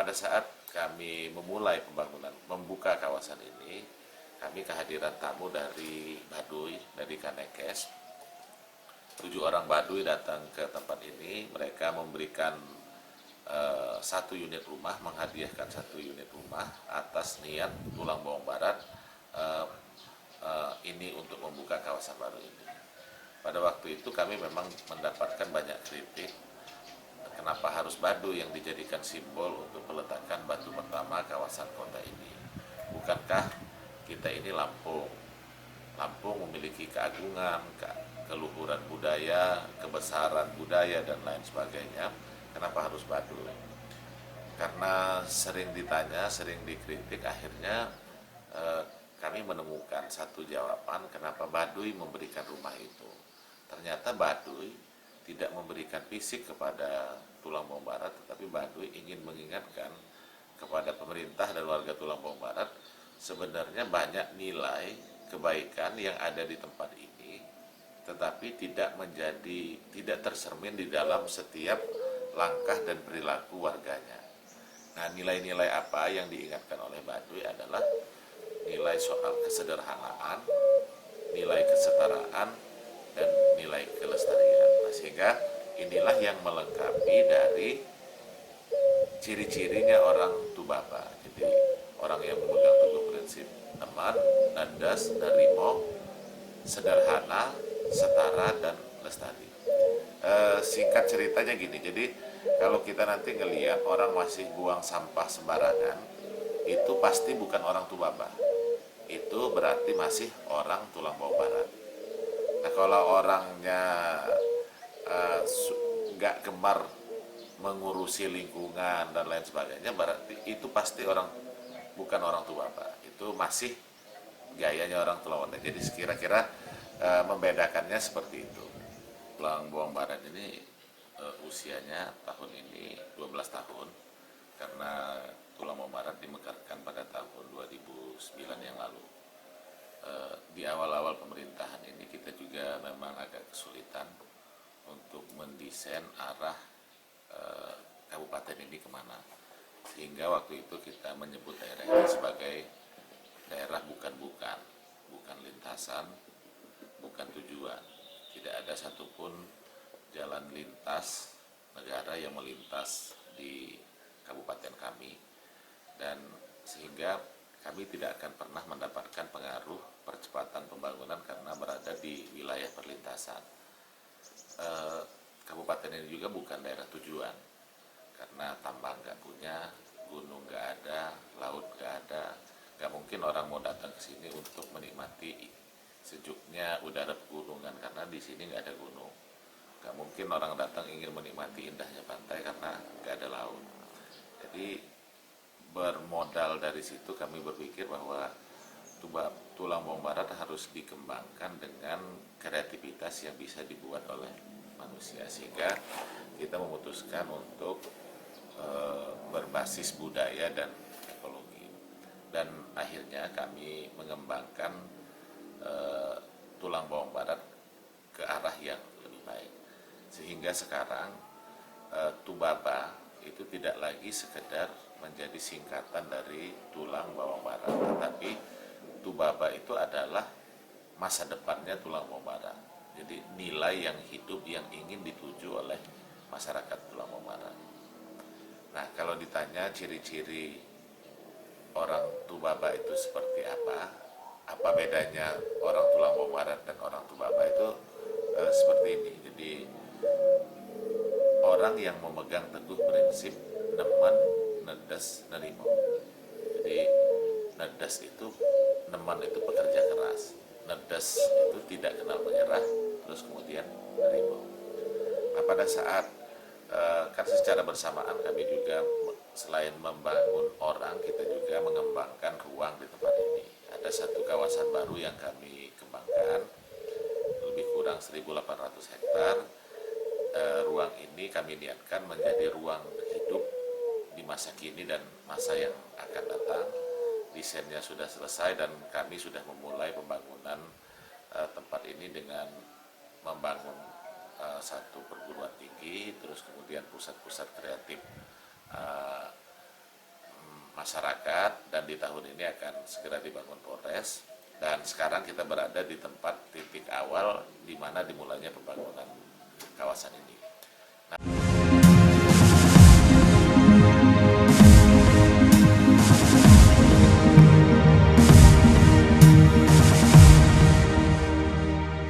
pada saat kami memulai pembangunan, membuka kawasan ini, kami kehadiran tamu dari Baduy, dari Kanekes. 7 orang Baduy datang ke tempat ini, mereka memberikan 1 unit rumah, menghadiahkan 1 unit rumah atas niat Tulang Bawang Barat ini untuk membuka kawasan baru ini. Pada waktu itu kami memang mendapatkan banyak kritik, kenapa harus Baduy yang dijadikan simbol untuk peletakan batu pertama kawasan kota ini. Bukankah kita ini Lampung? Lampung memiliki keagungan, keluhuran budaya, kebesaran budaya, dan lain sebagainya. Kenapa harus Baduy? Karena sering ditanya, sering dikritik, akhirnya kami menemukan satu jawaban kenapa Baduy memberikan rumah itu. Ternyata Baduy tidak memberikan fisik kepada Tulang Bawang Barat, tetapi Baduy ingin mengingatkan kepada pemerintah dan warga Tulang Bawang Barat sebenarnya banyak nilai kebaikan yang ada di tempat ini, tetapi tidak tercermin di dalam setiap langkah dan perilaku warganya. Nah, nilai-nilai apa yang diingatkan oleh Baduy adalah nilai soal kesederhanaan, nilai kesetaraan, dan nilai kelestarian. Nah, sehingga inilah yang melengkapi dari ciri-cirinya orang Tubaba. Jadi orang yang memegang teguh prinsip teman, nadas, narimo, sederhana, setara, dan lestari. Singkat ceritanya gini, jadi kalau kita nanti ngelihat orang masih buang sampah sembarangan, itu pasti bukan orang Tubaba. Itu berarti masih orang Tulang Bawang Barat. Nah, kalau orangnya nggak gemar mengurusi lingkungan dan lain sebagainya, berarti itu pasti bukan orang Tubaba. Itu masih gayanya orang Tulang Barat. Jadi kira-kira membedakannya seperti itu. Tulang Bawang Barat ini usianya tahun ini 12 tahun, karena Tulang Bawang Barat dimekarkan pada tahun 2009 yang lalu. Di awal-awal pemerintahan ini kita juga memang agak kesulitan untuk mendesain arah kabupaten ini kemana, sehingga waktu itu kita menyebut daerah ini sebagai daerah bukan lintasan, bukan tujuan. Tidak ada satupun jalan lintas negara yang melintas di kabupaten kami, dan sehingga kami tidak akan pernah mendapatkan pengaruh percepatan pembangunan karena berada di wilayah perlintasan. Kabupaten ini juga bukan daerah tujuan, karena tambang nggak punya, gunung nggak ada, laut nggak ada. Nggak mungkin orang mau datang ke sini untuk menikmati sejuknya udara pegunungan, karena di sini nggak ada gunung. Nggak mungkin orang datang ingin menikmati indahnya pantai karena nggak ada laut. Jadi bermodal dari situ kami berpikir bahwa Tulang Bawang Barat harus dikembangkan dengan kreativitas yang bisa dibuat oleh manusia, sehingga kita memutuskan untuk berbasis budaya dan ekologi, dan akhirnya kami mengembangkan Tulang Bawang Barat ke arah yang lebih baik, sehingga sekarang Tubaba itu tidak lagi sekedar menjadi singkatan dari Tulang Bawang Barat, tetapi Tubaba itu adalah masa depannya Tulang Bawang Barat. Jadi nilai yang hidup yang ingin dituju oleh masyarakat Tulang Bawang Barat. Nah, kalau ditanya ciri-ciri orang Tubaba itu seperti apa bedanya orang Tulang Bawang Barat dan orang Tubaba itu seperti ini. Jadi orang yang memegang teguh prinsip neman, nedas, nerimo. Jadi nedas itu, neman itu pekerja keras, nedas itu tidak kenal menyerah, terus kemudian nerimo. Nah, pada saat kan secara bersamaan kami juga selain membangun orang, kita juga mengembangkan ruang di tempat ini. Ada satu kawasan baru yang kami kembangkan, lebih kurang 1.800 hektar. Ruang ini kami niatkan menjadi ruang hidup di masa kini dan masa yang akan datang. Desainnya sudah selesai dan kami sudah memulai pembangunan tempat ini dengan membangun satu perguruan tinggi, terus kemudian pusat-pusat kreatif masyarakat, dan di tahun ini akan segera dibangun Polres. Dan sekarang kita berada di tempat titik awal di mana dimulainya pembangunan kawasan ini.